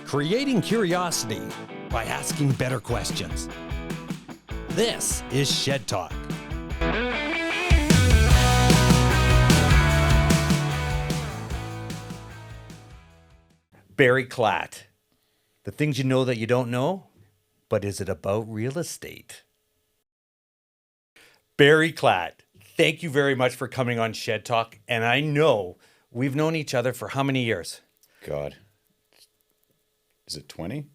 creating curiosity by asking better questions. This is Shed Talk. Barry Klatt. The things you know that you don't know, but is it about real estate? Barry Klatt, thank you very much for coming on Shed Talk. And I know we've known each other for how many years? God. Is it 20?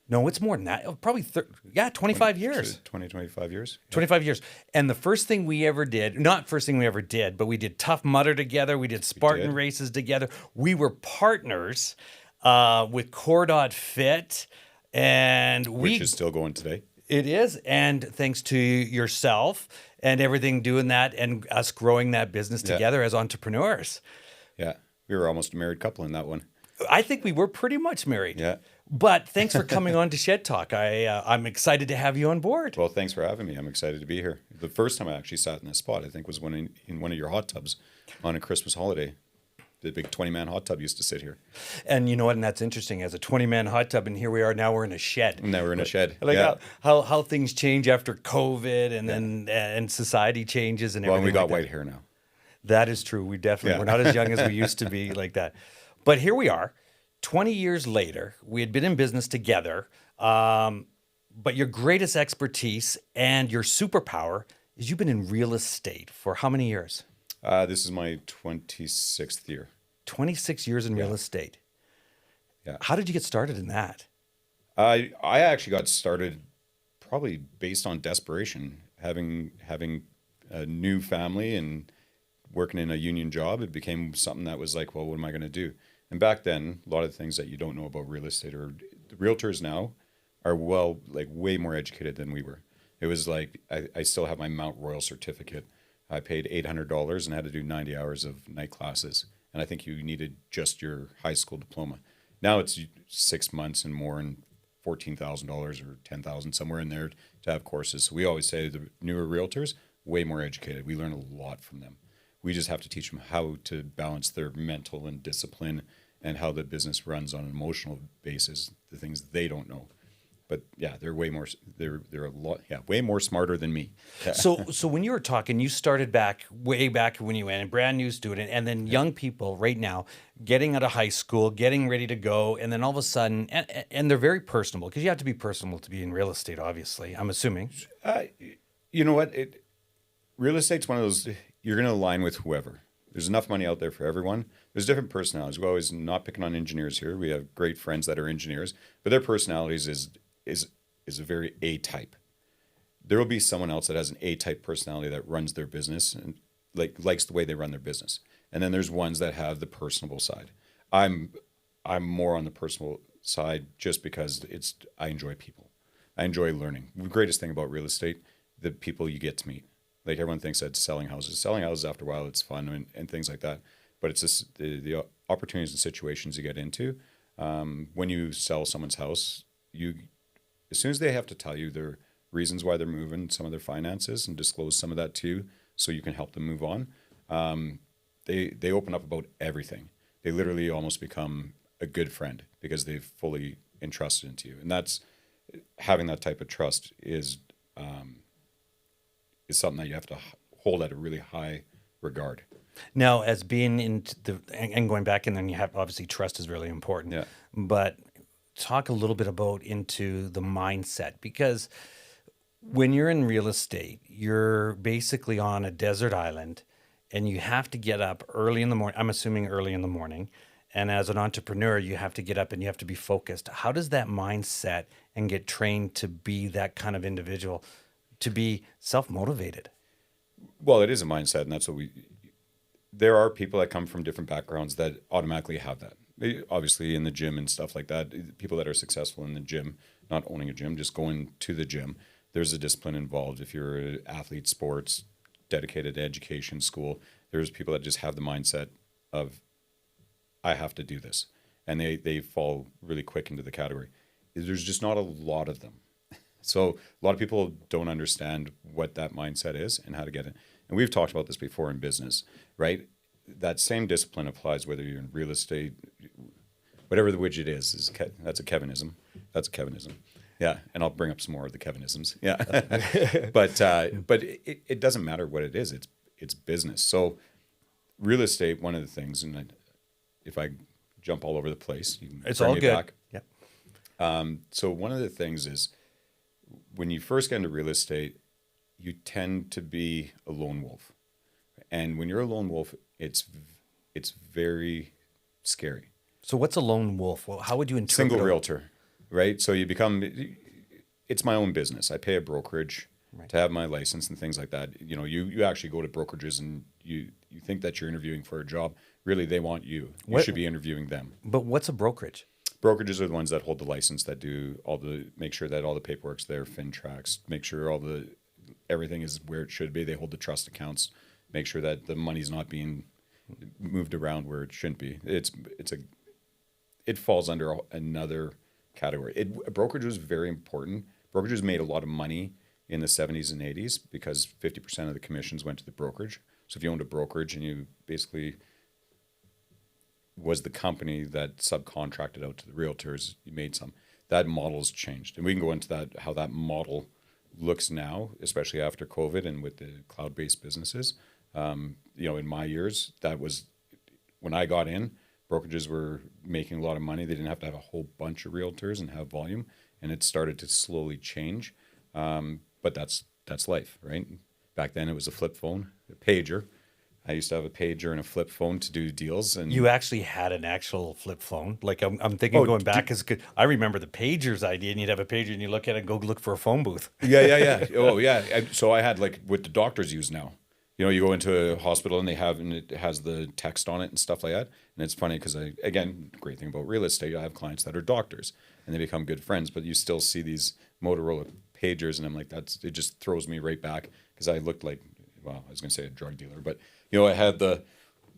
No, it's more than that. Probably 25 years. 25 years? 25 years. And the first thing we ever did, not first thing we ever did, but we did Tough Mudder together. We did Spartan races together. We were partners with Core Fit. Which is still going today. It is. And thanks to yourself and everything doing that and us growing that business together as entrepreneurs. Yeah. We were almost a married couple in that one. I think we were pretty much married. Yeah. But thanks for coming on to Shed Talk. I'm excited to have you on board. Well, thanks for having me. I'm excited to be here. The first time I actually sat in this spot, I think, was when in one of your hot tubs on a Christmas holiday. The big 20-man hot tub used to sit here. And you know what? And that's interesting. As a 20-man hot tub, and here we are. Now we're in a shed. Now we're in a shed. Like how things change after COVID, and then and society changes and everything. Well, and we got like white hair now. That is true. We definitely we're not as young as we used to be like that. But here we are, 20 years later. We had been in business together, but your greatest expertise and your superpower is you've been in real estate for how many years? This is my 26th year. 26 years in real estate. Yeah. How did you get started in that? I actually got started probably based on desperation, having a new family and working in a union job. It became something that was like, well, what am I going to do? And back then, a lot of the things that you don't know about real estate, or the realtors now are way more educated than we were. It was like, I still have my Mount Royal certificate. I paid $800 and had to do 90 hours of night classes. And I think you needed just your high school diploma. Now it's 6 months and more, and $14,000 or $10,000, somewhere in there, to have courses. So we always say the newer realtors, way more educated. We learn a lot from them. We just have to teach them how to balance their mental and discipline and how the business runs on an emotional basis, the things they don't know. But yeah, they're way more smarter than me. So when you were talking, you started way back when you went in brand new student, and then young people right now getting out of high school, getting ready to go, and then all of a sudden, and they're very personable, because you have to be personable to be in real estate, obviously, I'm assuming. You know what? Real estate's one of those, you're going to align with whoever. There's enough money out there for everyone. There's different personalities. We're always not picking on engineers here. We have great friends that are engineers, but their personalities is a very A-type. There will be someone else that has an A-type personality that runs their business and likes the way they run their business. And then there's ones that have the personable side. I'm more on the personal side just because I enjoy people. I enjoy learning. The greatest thing about real estate, the people you get to meet. Like, everyone thinks that selling houses. Selling houses, after a while, it's fun and things like that. But it's just the opportunities and situations you get into. When you sell someone's house, as soon as they have to tell you their reasons why they're moving, some of their finances, and disclose some of that too, so you can help them move on, they open up about everything. They literally almost become a good friend because they've fully entrusted into you. And that's, having that type of trust is something that you have to hold at a really high regard. Now, as being and going back, and then you have, obviously, trust is really important. Yeah. But talk a little bit about into the mindset, because when you're in real estate, you're basically on a desert island, and you have to get up early in the morning. I'm assuming early in the morning. And as an entrepreneur, you have to get up and you have to be focused. How does that mindset and get trained to be that kind of individual, to be self-motivated? Well, it is a mindset, and that's what there are people that come from different backgrounds that automatically have that. Obviously, in the gym and stuff like that, people that are successful in the gym, not owning a gym, just going to the gym, there's a discipline involved. If you're an athlete, sports, dedicated to education, school, there's people that just have the mindset of, I have to do this. And they fall really quick into the category. There's just not a lot of them. So a lot of people don't understand what that mindset is and how to get it. And we've talked about this before in business, right? That same discipline applies whether you're in real estate, whatever the widget is that's a Kevinism. That's a Kevinism. Yeah, and I'll bring up some more of the Kevinisms. Yeah, but it doesn't matter what it is. It's business. So real estate, one of the things, and if I jump all over the place, you can It's bring all me good. back. So one of the things is when you first get into real estate, you tend to be a lone wolf, and when you're a lone wolf, it's very scary. So what's a lone wolf? Well, how would you interpret Single a- realtor, right? So you become, it's my own business. I pay a brokerage Right. to have my license and things like that. You know, you actually go to brokerages and you think that you're interviewing for a job. Really, they want you. You What- should be interviewing them. But what's a brokerage? Brokerages are the ones that hold the license, that do make sure that all the paperwork's there, fin tracks, make sure everything is where it should be. They hold the trust accounts, make sure that the money's not being moved around where it shouldn't be. It falls under another category. Brokerage was very important. Brokerages made a lot of money in the 70s and 80s because 50% of the commissions went to the brokerage. So if you owned a brokerage and you basically was the company that subcontracted out to the realtors, you made some. That model's changed. And we can go into that, how that model looks now, especially after COVID and with the cloud-based businesses. In my years, that was when I got in, brokerages were making a lot of money. They didn't have to have a whole bunch of realtors and have volume, and it started to slowly change. But that's life, right? Back then, it was a flip phone, a pager. I used to have a pager and a flip phone to do deals, and You actually had an actual flip phone. Like I'm thinking going back because I remember the pagers idea, and you'd have a pager and you look at it and go look for a phone booth. yeah. Oh, yeah. So I had like what the doctors use now. You know, you go into a hospital and it has the text on it and stuff like that. And it's funny because great thing about real estate, I have clients that are doctors and they become good friends, but you still see these Motorola pagers, and I'm like, it just throws me right back because I looked like, well, I was going to say a drug dealer, but I had the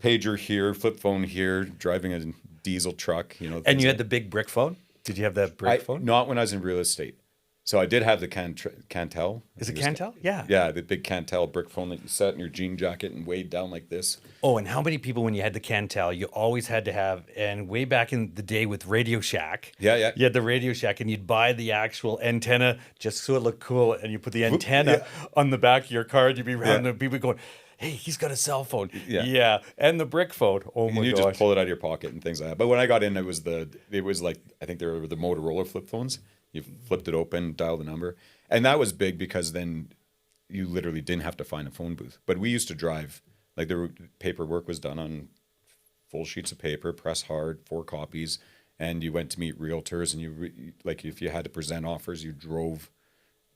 pager here, flip phone here, driving a diesel truck, And things you had like the big brick phone. Did you have that brick phone? Not when I was in real estate. So I did have the Cantel. Is it Cantel? Yeah. Yeah, the big Cantel brick phone that you set in your jean jacket and weighed down like this. Oh, and how many people, when you had the Cantel, you always had to have, and way back in the day with Radio Shack, Yeah. you had the Radio Shack, and you'd buy the actual antenna just so it looked cool, and you put the antenna on the back of your car, and you'd be around, and people going, hey, he's got a cell phone. Yeah. And the brick phone. Oh And my you gosh. just pull it out of your pocket and things like that. But when I got in, it was like, I think they were the Motorola flip phones. You flipped it open, dial the number. And that was big because then you literally didn't have to find a phone booth. But we used to drive, like the paperwork was done on full sheets of paper, press hard, 4 copies. And you went to meet realtors, and like if you had to present offers, you drove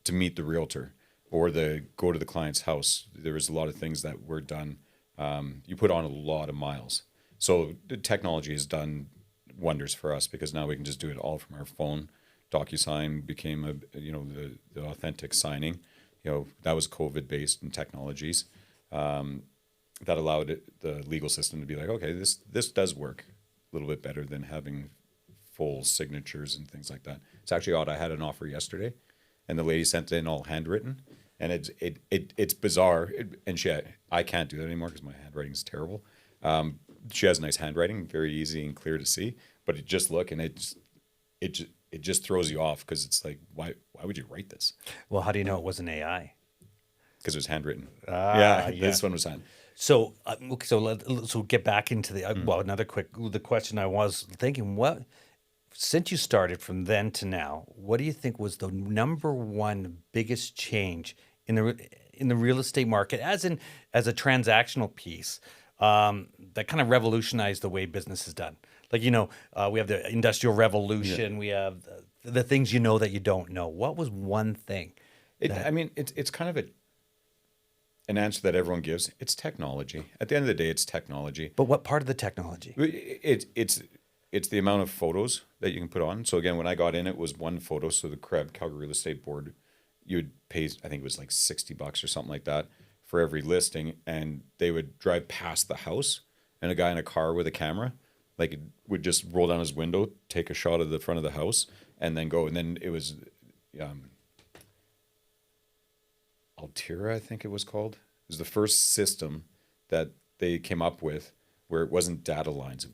to meet the realtor or go to the client's house. There was a lot of things that were done. You put on a lot of miles. So the technology has done wonders for us because now we can just do it all from our phone. DocuSign became the authentic signing. That was COVID based and technologies that allowed the legal system to be like, okay, this does work a little bit better than having full signatures and things like that. It's actually odd. I had an offer yesterday, and the lady sent it in all handwritten, and it's bizarre. I can't do that anymore because my handwriting is terrible. She has nice handwriting, very easy and clear to see, but it just look and it just throws you off because it's like, why would you write this? Well, how do you know it wasn't AI? Because it was handwritten. Yeah. This one was hand. So, okay, so get back into the the question I was thinking. Since you started from then to now, what do you think was the number one biggest change in the real estate market, as a transactional piece, that kind of revolutionized the way business is done? Like we have the Industrial Revolution, we have the things that you don't know. What was one thing? It's kind of an answer that everyone gives. It's technology. At the end of the day, it's technology. But what part of the technology? It's the amount of photos that you can put on. So again, when I got in, it was one photo. So the Calgary Real Estate Board, you would pay, I think it was like $60 or something like that for every listing, and they would drive past the house, and a guy in a car with a camera, like, it would just roll down his window, take a shot of the front of the house, and then go. And then it was Altira, I think it was called. It was the first system that they came up with where it wasn't data lines.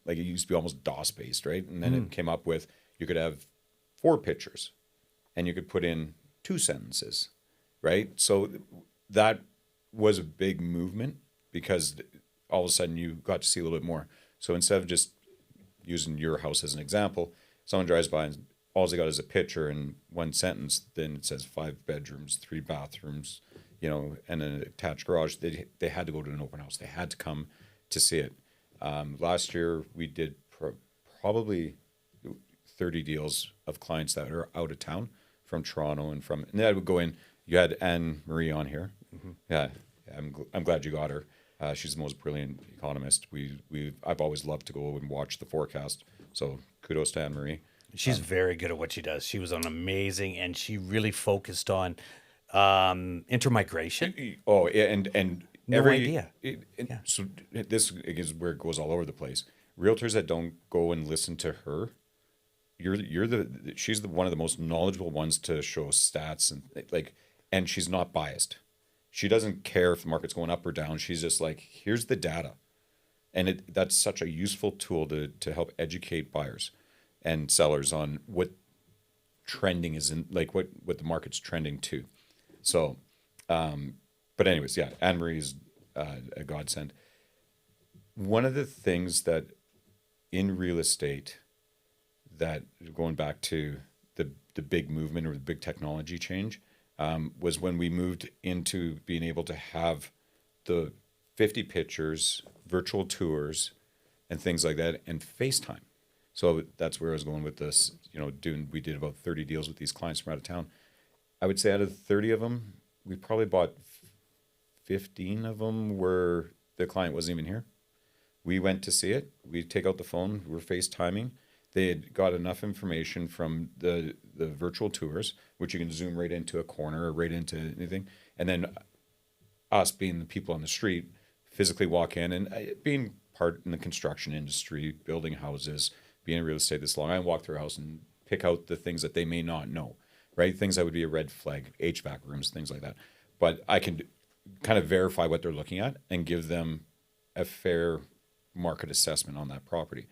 Like it used to be almost DOS based, right? And then it came up with you could have 4 pictures and you could put in 2 sentences, right? So that was a big movement because all of a sudden you got to see a little bit more. So instead of just using your house as an example, someone drives by and all they got is a picture and 1 sentence, then it says 5 bedrooms, 3 bathrooms, and an attached garage. They had to go to an open house. They had to come to see it. Last year we did probably 30 deals of clients that are out of town from Toronto and that would go in. You had Anne Marie on here. Yeah, I'm glad you got her. She's the most brilliant economist. I've always loved to go and watch the forecast. So kudos to Anne Marie. She's very good at what she does. She was on amazing, and she really focused on intermigration. Oh, yeah, and No every idea. Yeah. So this is where it goes all over the place. Realtors that don't go and listen to her, she's one of the most knowledgeable ones to show stats and she's not biased. She doesn't care if the market's going up or down. She's just like, here's the data, and that's such a useful tool to help educate buyers and sellers on what trending is in, like what the market's trending to. So, but anyways, yeah, Anne Marie is a godsend. One of the things that in real estate that going back to the big movement or the big technology change was when we moved into being able to have the 50 pictures, virtual tours, and things like that, and FaceTime. So that's where I was going with this. We did about 30 deals with these clients from out of town. I would say out of 30 of them, we probably bought 15 of them where the client wasn't even here. We went to see it. We take out the phone. We're FaceTiming. They had got enough information from the virtual tours, which you can zoom right into a corner or right into anything. And then us being the people on the street, physically walk in and being part in the construction industry, building houses, being in real estate this long, I walk through a house and pick out the things that they may not know, right? Things that would be a red flag, HVAC rooms, things like that. But I can kind of verify what they're looking at and give them a fair market assessment on that property.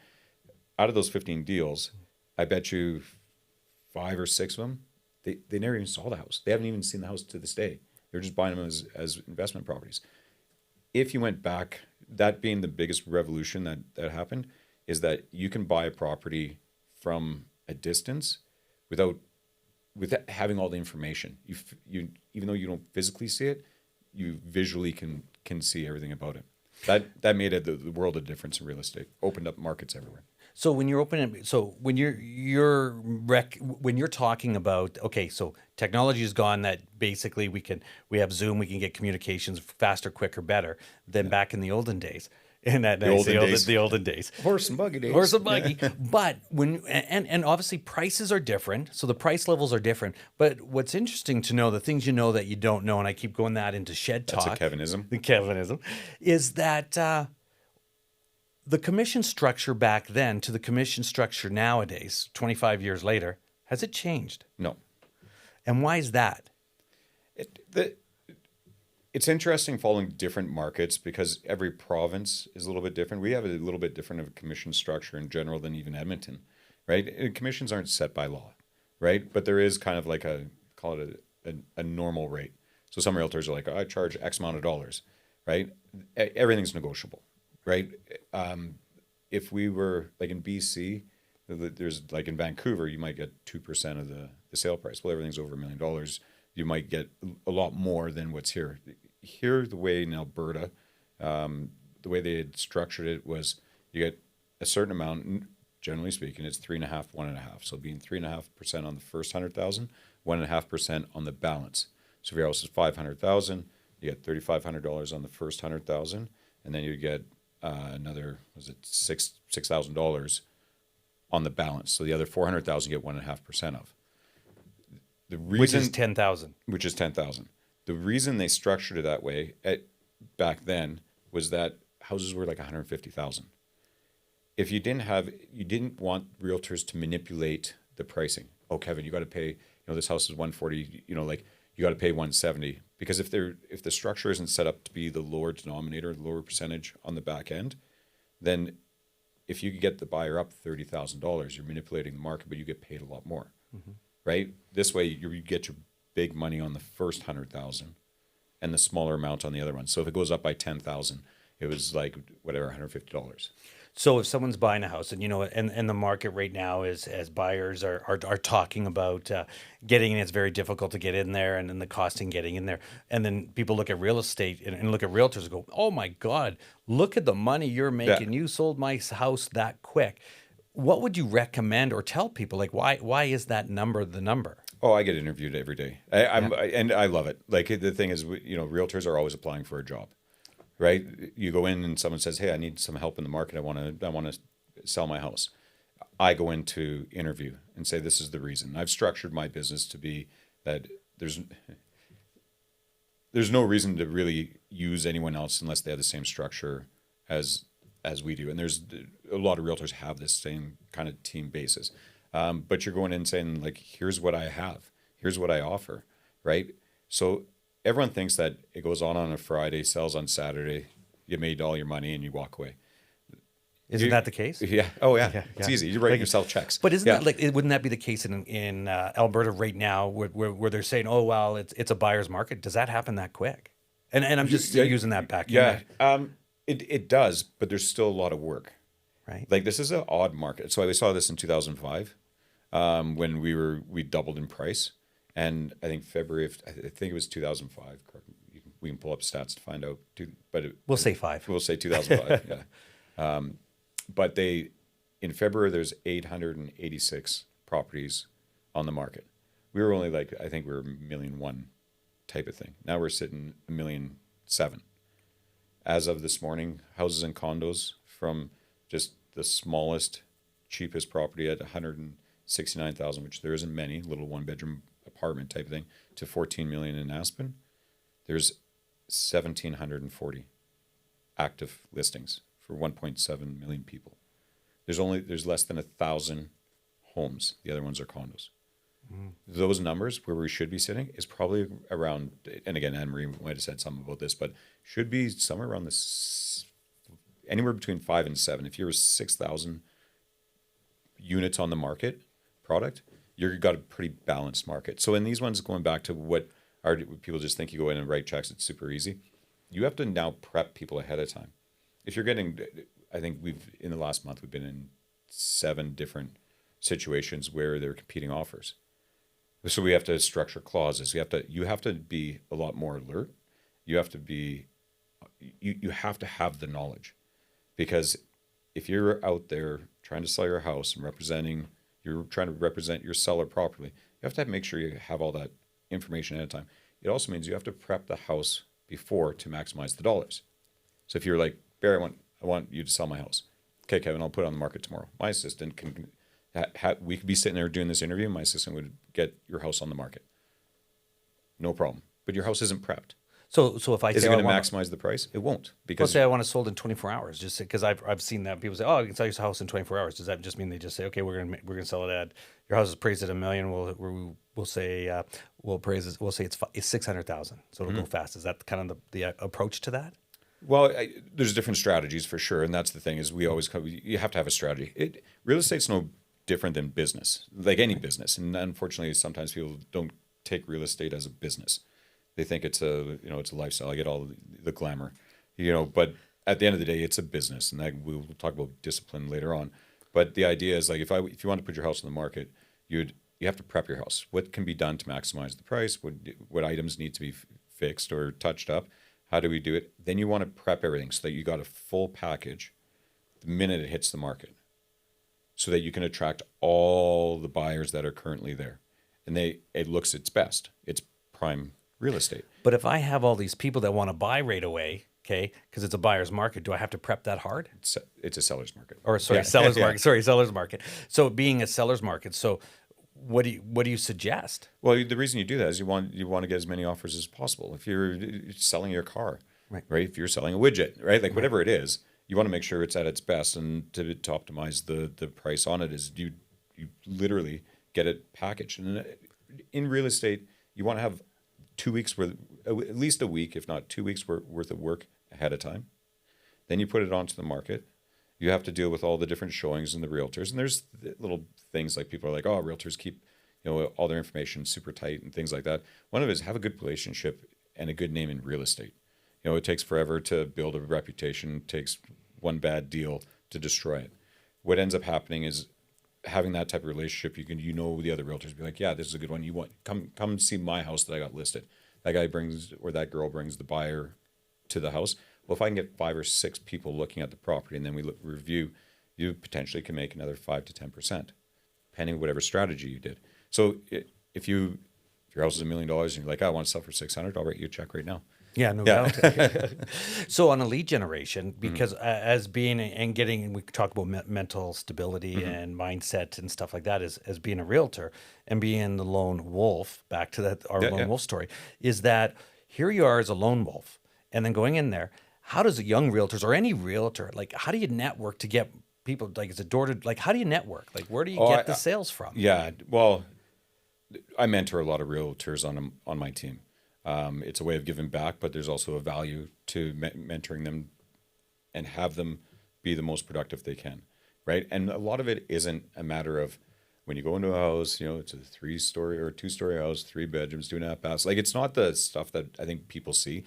Out of those 15 deals, I bet you 5 or 6 of them, they never even saw the house. They haven't even seen the house to this day. They're just buying them as investment properties. If you went back, that being the biggest revolution that happened, is that you can buy a property from a distance without having all the information. You even though you don't physically see it, you visually can see everything about it. That made the world of difference in real estate. Opened up markets everywhere. So when you're when you're talking about, okay, so technology has gone that basically we have Zoom, we can get communications faster, quicker, better than back in the olden days. In that the olden days. Horse and buggy days. Horse and buggy. But and obviously prices are different, so the price levels are different. But what's interesting to know, the things you know that you don't know, and I keep going that into shed talk. That's a Kevinism. The Kevinism is that the commission structure back then to the commission structure nowadays, 25 years later, has it changed? No. And why is that? It's interesting following different markets because every province is a little bit different. We have a little bit different of a commission structure in general than even Edmonton, right? And commissions aren't set by law, right? But there is kind of like call it a normal rate. So some realtors are like, I charge X amount of dollars, right? Everything's negotiable, right? If we were like in BC, there's like in Vancouver, you might get 2% of the sale price. Well, everything's over $1 million. You might get a lot more than what's here. Here, the way in Alberta, the way they had structured it was you get a certain amount. Generally speaking, it's 3.5, 1.5. So being 3.5% on the first 100,000, 1.5% on the balance. So if your house is 500,000, you get $3,500 on the first 100,000, and then you get another $6,000 on the balance. So the other 400,000 you get 1.5% of. The reason, which is 10,000. Which is 10,000. The reason they structured it that way back then was that houses were like 150,000. If you didn't want realtors to manipulate the pricing. Oh, Kevin, you got to pay. This house is 140. Like you got to pay 170 because if the structure isn't set up to be the lower denominator, the lower percentage on the back end, then if you could get the buyer up $30,000, you're manipulating the market, but you get paid a lot more, right? This way, you get your big money on the first 100,000, and the smaller amount on the other one. So if it goes up by 10,000, it was like whatever, $150. So if someone's buying a house, and and the market right now is, as buyers are talking about getting in, it's very difficult to get in there, and then the costing getting in there, and then people look at real estate and look at realtors and go, "Oh my God, look at the money you're Yeah. making! You sold my house that quick." What would you recommend or tell people? Like, why is that number the number? Oh, I get interviewed every day. And I love it. Like the thing is, realtors are always applying for a job, right? You go in and someone says, "Hey, I need some help in the market. I want to sell my house." I go in to interview and say, "This is the reason." I've structured my business to be that there's no reason to really use anyone else unless they have the same structure as we do. And there's a lot of realtors have this same kind of team basis. But you're going in saying, like, here's what I have, here's what I offer, right? So everyone thinks that it goes on a Friday, sells on Saturday, you made all your money and you walk away. Isn't that the case? Yeah. Oh, yeah. Yeah, It's yeah. easy. You're writing yourself checks. But isn't Yeah. that like, wouldn't that be the case in Alberta right now, where they're saying, "Oh well, it's a buyer's market"? Does that happen that quick? And I'm just Yeah, using that back in Yeah. there, It does, but there's still a lot of work. right? Like this is an odd market. So I saw this in 2005 when we doubled in price, and I think I think it was 2005. We can pull up stats to find out. We'll say 5. We'll say 2005. Yeah. But in February there's 886 properties on the market. We were only like, I think we were 1,000,001 type of thing. Now we're sitting 1,000,007. As of this morning, houses and condos from just the smallest, cheapest property at 169,000, which there isn't many, little one-bedroom apartment type of thing, to 14 million in Aspen. There's 1,740 active listings for 1.7 million people. There's less than 1,000 homes. The other ones are condos. Those numbers where we should be sitting is probably around, and again, Anne Marie might have said something about this, but should be somewhere around anywhere between 5 and 7. If you're 6,000 units on the market product, you've got a pretty balanced market. So in these ones, going back to what people just think you go in and write checks, it's super easy. You have to now prep people ahead of time. If you're getting, I think in the last month, we've been in 7 different situations where they're competing offers. So we have to structure clauses. You have to be a lot more alert. You have to have the knowledge, because if you're out there trying to sell your house and you're trying to represent your seller properly, you have to make sure you have all that information ahead of time. It also means you have to prep the house before to maximize the dollars. So if you're like, "Barry, I want you to sell my house." "Okay, Kevin, I'll put it on the market tomorrow." My assistant we could be sitting there doing this interview. My assistant would get your house on the market. No problem. But your house isn't prepped. So if I Is say it I going to want, maximize the price? It won't, let's because say I want it sold in 24 hours, just because I've seen that people say, "Oh, I can sell your house in 24 hours." Does that just mean they just say, "Okay, we're gonna sell it at your house is appraised at $1 million. We'll say it's 600,000, so it'll go fast." Is that kind of the approach to that? Well, there's different strategies for sure, and that's the thing is you have to have a strategy. Real estate's no different than business, like any business, and unfortunately, sometimes people don't take real estate as a business. They think it's a lifestyle. I get all the glamour, but at the end of the day, it's a business, and we'll talk about discipline later on. But the idea is like if you want to put your house on the market, you have to prep your house. What can be done to maximize the price? What items need to be fixed or touched up? How do we do it? Then you want to prep everything so that you got a full package the minute it hits the market, so that you can attract all the buyers that are currently there. And it looks its best. It's prime real estate. But if I have all these people that want to buy right away, okay, because it's a buyer's market, do I have to prep that hard? It's a seller's market. Or sorry, Yeah. seller's Yeah. market. Sorry, seller's market. So being a seller's market, so what do you suggest? Well, the reason you do that is you want to get as many offers as possible. If you're selling your car, Right. If you're selling a widget, right? Like whatever it is, you want to make sure it's at its best, and to optimize the price on it is you literally get it packaged. And in real estate, you want to have 2 weeks worth, at least a week, if not 2 weeks worth of work ahead of time. Then you put it onto the market, You have to deal with all the different showings and the realtors. And there's little things like people are like, oh, realtors keep, all their information super tight and things like that. One of it is have a good relationship and a good name in real estate. It takes forever to build a reputation. It takes one bad deal to destroy it. What ends up happening is having that type of relationship. The other realtors be like, yeah, this is a good one. You want come see my house that I got listed. That guy brings or that girl brings the buyer to the house. Well, if I can get 5 or 6 people looking at the property and then we review, you potentially can make another 5 to 10%, depending on whatever strategy you did. So if your house is $1 million and you're like, I want to sell for 600, I'll write you a check right now. Yeah, no doubt. So on a lead generation, because as being and getting, and we talk about mental stability and mindset and stuff like that, as being a realtor and being the lone wolf, back to our lone wolf story, is that here you are as a lone wolf, and then going in there, how does a young realtors or any realtor, like, how do you network to get people, like, is it door to, like, how do you network? Like, where do you get the sales from? Yeah, well, I mentor a lot of realtors on my team. It's a way of giving back, but there's also a value to mentoring them and have them be the most productive they can, right? And a lot of it isn't a matter of when you go into a house, it's a 3-story or 2-story house, 3 bedrooms, 2.5 baths. Like, it's not the stuff that I think people see.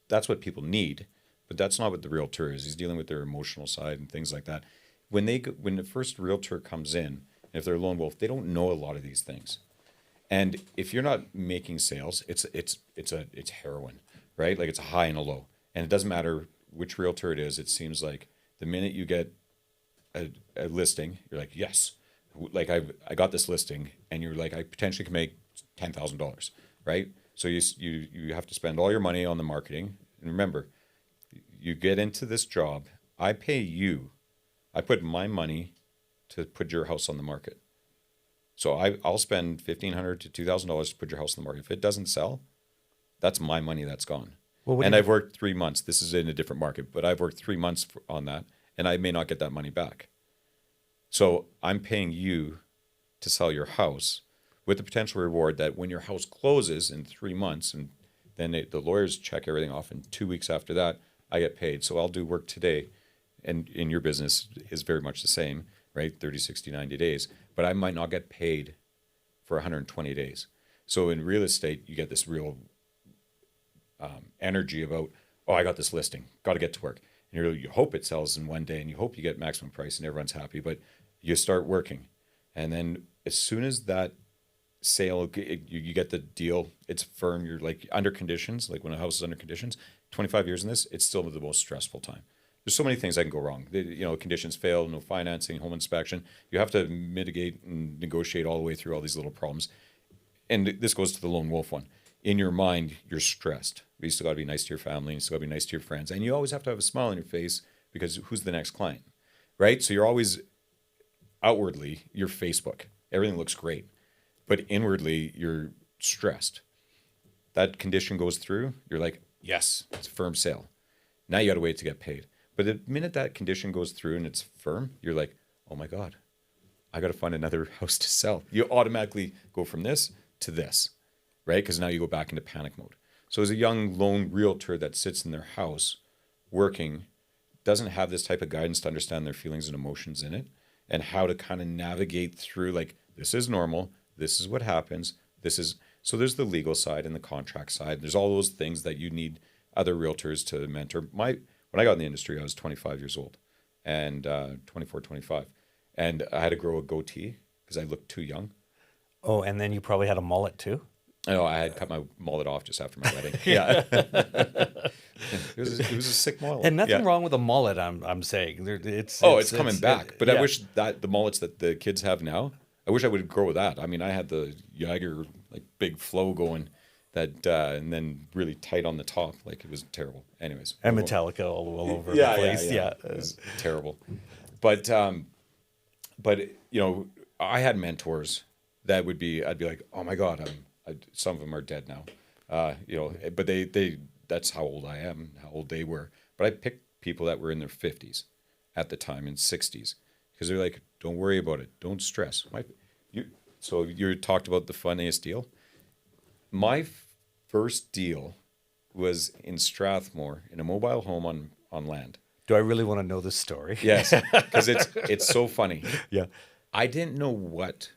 That's what people need, but that's not what the realtor is. He's dealing with their emotional side and things like that. When the first realtor comes in, if they're a lone wolf, they don't know a lot of these things. And if you're not making sales, it's heroin, right? Like, it's a high and a low, and it doesn't matter which realtor it is. It seems like the minute you get a listing, you're like, yes, like I got this listing, and you're like, I potentially can make $10,000, right? So you have to spend all your money on the marketing, and remember, you get into this job. I pay you. I put my money to put your house on the market. So I'll spend $1,500 to $2,000 to put your house on the market. If it doesn't sell, that's my money that's gone. Well, and I've worked 3 months. This is in a different market, but I've worked 3 months on that, and I may not get that money back. So I'm paying you to sell your house with the potential reward that when your house closes in 3 months, and then the lawyers check everything off, and 2 weeks after that, I get paid. So I'll do work today, and in your business is very much the same, right? 30, 60, 90 days. But I might not get paid for 120 days. So in real estate, you get this real energy about, oh, I got this listing, got to get to work. And you hope it sells in one day, and you hope you get maximum price and everyone's happy, but you start working. And then as soon as that sale, you get the deal, it's firm, you're like under conditions, like when a house is under conditions, 25 years in this, it's still the most stressful time. There's so many things that can go wrong. Conditions fail, no financing, home inspection. You have to mitigate and negotiate all the way through all these little problems. And this goes to the lone wolf one. In your mind, you're stressed. You still got to be nice to your family. You still got to be nice to your friends. And you always have to have a smile on your face because who's the next client, right? So you're always outwardly, you're Facebook. Everything looks great. But inwardly, you're stressed. That condition goes through. You're like, yes, it's a firm sale. Now you got to wait to get paid. But the minute that condition goes through and it's firm, you're like, oh my God, I got to find another house to sell. You automatically go from this to this, right? Because now you go back into panic mode. So as a young lone realtor that sits in their house working, doesn't have this type of guidance to understand their feelings and emotions in it and how to kind of navigate through, like, this is normal, this is what happens, so there's the legal side and the contract side. There's all those things that you need other realtors to mentor. When I got in the industry, I was 25 years old, and 24, 25. And I had to grow a goatee because I looked too young. Oh, and then you probably had a mullet too? No, I had cut my mullet off just after my wedding. Yeah. it was a sick mullet. And nothing wrong with a mullet, I'm saying. It's coming back. But I wish that the mullets that the kids have now, I wish I would grow that. I mean, I had the Jaeger, like, big flow going. That and then really tight on the top, like, it was terrible. Anyways, and Metallica all over the place. Yeah, it was terrible. But I had mentors that I'd be like, oh my God, some of them are dead now. But they that's how old I am, how old they were. But I picked people that were in their 50s at the time, and 60s, because they're like, don't worry about it, don't stress. So you talked about the funniest deal. My first deal was in Strathmore in a mobile home on land. Do I really want to know this story? Yes, because it's so funny. Yeah. I didn't know what,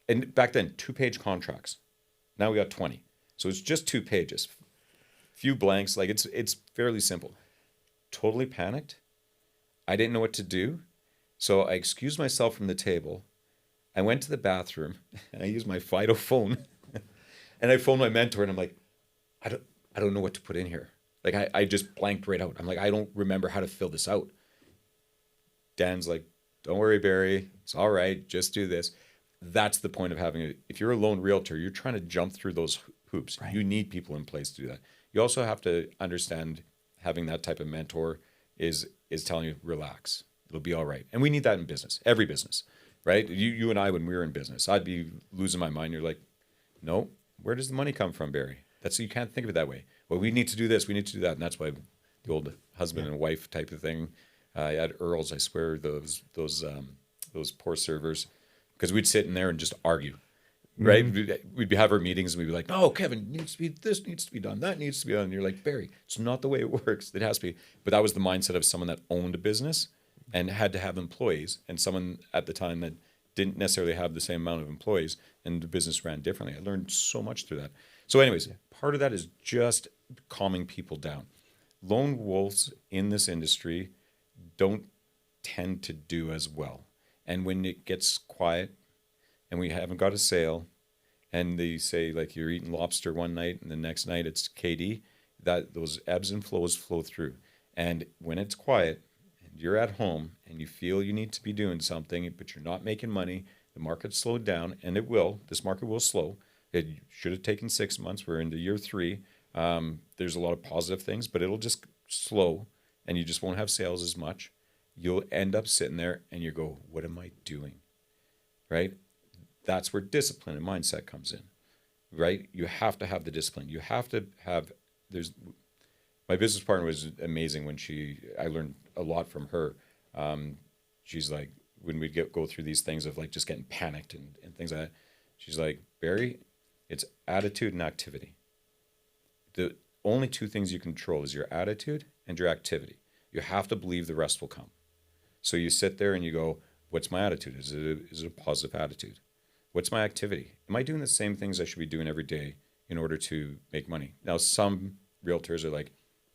and back then 2-page contracts. Now we got 20, so it's just 2 pages, few blanks. Like it's fairly simple. Totally panicked. I didn't know what to do, so I excused myself from the table. I went to the bathroom and I used my Fido phone, and I phoned my mentor, and I'm like, I don't I don't know what to put in here. Like I just blanked right out. I'm like, I don't remember how to fill this out. Dan's like, don't worry, Barry. It's all right. Just do this. That's the point of having it. If you're a lone realtor, you're trying to jump through those hoops. Right. You need people in place to do that. You also have to understand having that type of mentor is telling you, relax. It'll be all right. And we need that in business, every business, right? You and I, when we were in business, I'd be losing my mind. You're like, no, where does the money come from, Barry? That's, you can't think of it that way. Well, we need to do this, we need to do that. And that's why the old husband and wife type of thing. I had Earls, I swear, those poor servers, because we'd sit in there and just argue, right? We'd have our meetings and we'd be like, no, Kevin, needs to be, this needs to be done, that needs to be done. And you're like, Barry, it's not the way it works. It has to be. But that was the mindset of someone that owned a business and had to have employees, and someone at the time that didn't necessarily have the same amount of employees, and the business ran differently. I learned so much through that. So anyways, part of that is just calming people down. Lone wolves in this industry don't tend to do as well. And when it gets quiet and we haven't got a sale, and they say like you're eating lobster one night and the next night it's KD, that those ebbs and flows flow through. And when it's quiet and you're at home and you feel you need to be doing something, but you're not making money, the market's slowed down, and it will. This market will slow. It should have taken 6 months. We're into year 3. There's a lot of positive things, but it'll just slow, and you just won't have sales as much. You'll end up sitting there and you go, what am I doing? Right? That's where discipline and mindset comes in, right? You have to have the discipline. You have to have, my business partner was amazing when I learned a lot from her. She's like, when we'd go through these things of like just getting panicked and things like that, she's like, Barry, it's attitude and activity. The only 2 things you control is your attitude and your activity. You have to believe the rest will come. So you sit there and you go, what's my attitude? Is it a positive attitude? What's my activity? Am I doing the same things I should be doing every day in order to make money? Now, some realtors are like,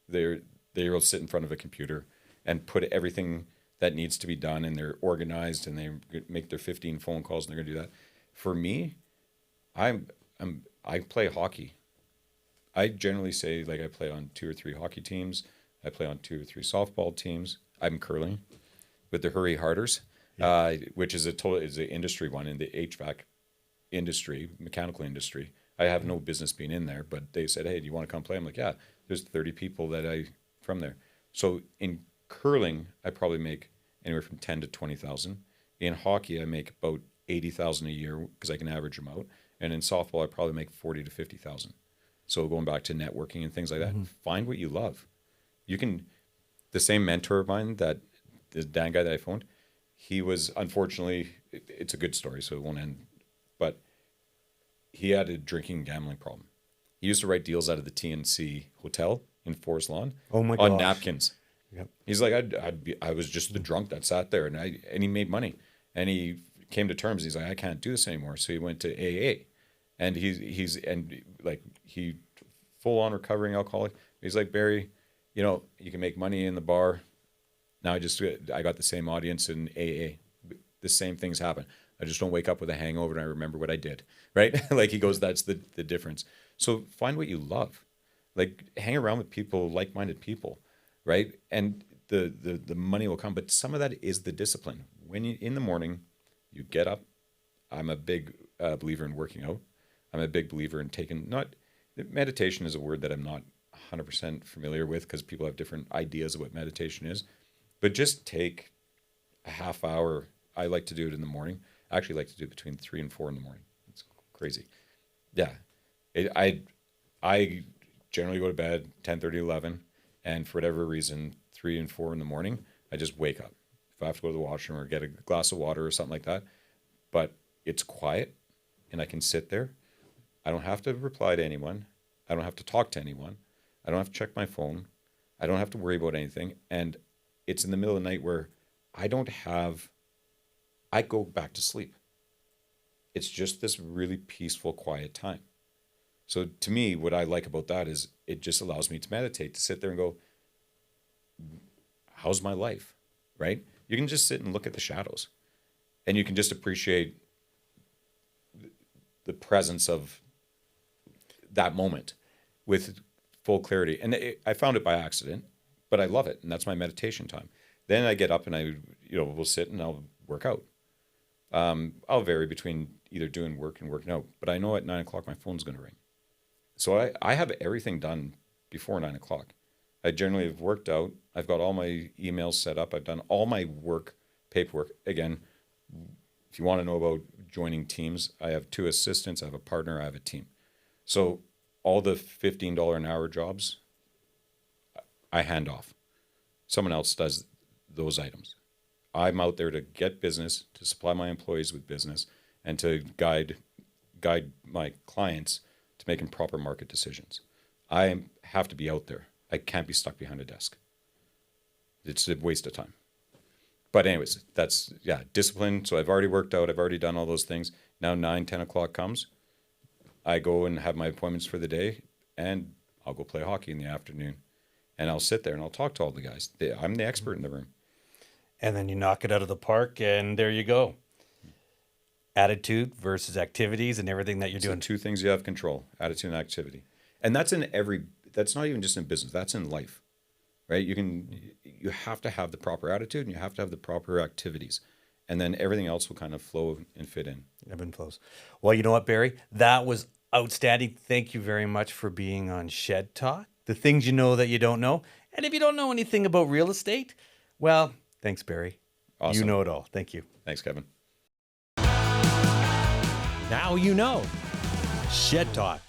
they'll sit in front of a computer and put everything that needs to be done, and they're organized, and they make their 15 phone calls, and they're going to do that. For me, I play hockey. I generally say, like, I play on 2 or 3 hockey teams. I play on 2 or 3 softball teams. I'm curling with the Hurry Harders, which is is an industry one in the HVAC industry, mechanical industry. I have no business being in there, but they said, hey, do you want to come play? I'm like, yeah, there's 30 people that from there. So in curling, I probably make anywhere from 10 to 20,000. In hockey, I make about 80,000 a year because I can average them out. And in softball, I probably make 40 to 50,000. So going back to networking and things like that, find what you love. You can, the same mentor of mine, that the Dan guy that I phoned, he was, unfortunately, it's a good story, so it won't end, but he had a drinking and gambling problem. He used to write deals out of the TNC Hotel in Forest Lawn on napkins. Yep. He's like, I was just the drunk that sat there, and he made money, and he came to terms. He's like, I can't do this anymore. So he went to AA, and he's full on recovering alcoholic. He's like, Barry, you can make money in the bar. Now I got the same audience in AA. The same things happen. I just don't wake up with a hangover and I remember what I did, right? Like he goes, that's the difference. So find what you love. Like hang around with people, like-minded people, right? And the money will come. But some of that is the discipline. When you in the morning, you get up. I'm a big believer in working out. I'm a big believer in meditation is a word that I'm not 100% familiar with because people have different ideas of what meditation is. But just take a half hour. I like to do it in the morning. I actually like to do it between 3 and 4 in the morning. It's crazy. Yeah. I generally go to bed 10:30, 11, and for whatever reason, 3 and 4 in the morning, I just wake up. If I have to go to the washroom or get a glass of water or something like that, but it's quiet and I can sit there. I don't have to reply to anyone. I don't have to talk to anyone. I don't have to check my phone. I don't have to worry about anything. And it's in the middle of the night where I go back to sleep. It's just this really peaceful, quiet time. So to me, what I like about that is it just allows me to meditate, to sit there and go, how's my life? Right? You can just sit and look at the shadows, and you can just appreciate the presence of that moment with full clarity. And I found it by accident, but I love it. And that's my meditation time. Then I get up and will sit and I'll work out. I'll vary between either doing work and working out, but I know at 9 o'clock my phone's going to ring. So I have everything done before 9 o'clock. I generally have worked out. I've got all my emails set up. I've done all my work, paperwork. Again, if you want to know about joining teams, I have 2 assistants, I have a partner, I have a team. So all the $15 an hour jobs, I hand off. Someone else does those items. I'm out there to get business, to supply my employees with business, and to guide my clients to making proper market decisions. I have to be out there. I can't be stuck behind a desk. It's a waste of time. But anyways, that's, discipline. So I've already worked out. I've already done all those things. Now 10 o'clock comes. I go and have my appointments for the day, and I'll go play hockey in the afternoon. And I'll sit there and I'll talk to all the guys. I'm the expert in the room. And then you knock it out of the park, and there you go. Attitude versus activities and everything that you're doing. 2 things you have control: attitude and activity. And that's that's not even just in business, that's in life, right? You have to have the proper attitude and you have to have the proper activities. And then everything else will kind of flow and fit in. Ebb and flows. Well, you know what, Barry? That was outstanding. Thank you very much for being on Shed Talk. The things you know that you don't know. And if you don't know anything about real estate, well, thanks, Barry. Awesome. You know it all. Thank you. Thanks, Kevin. Now you know. Shed Talk.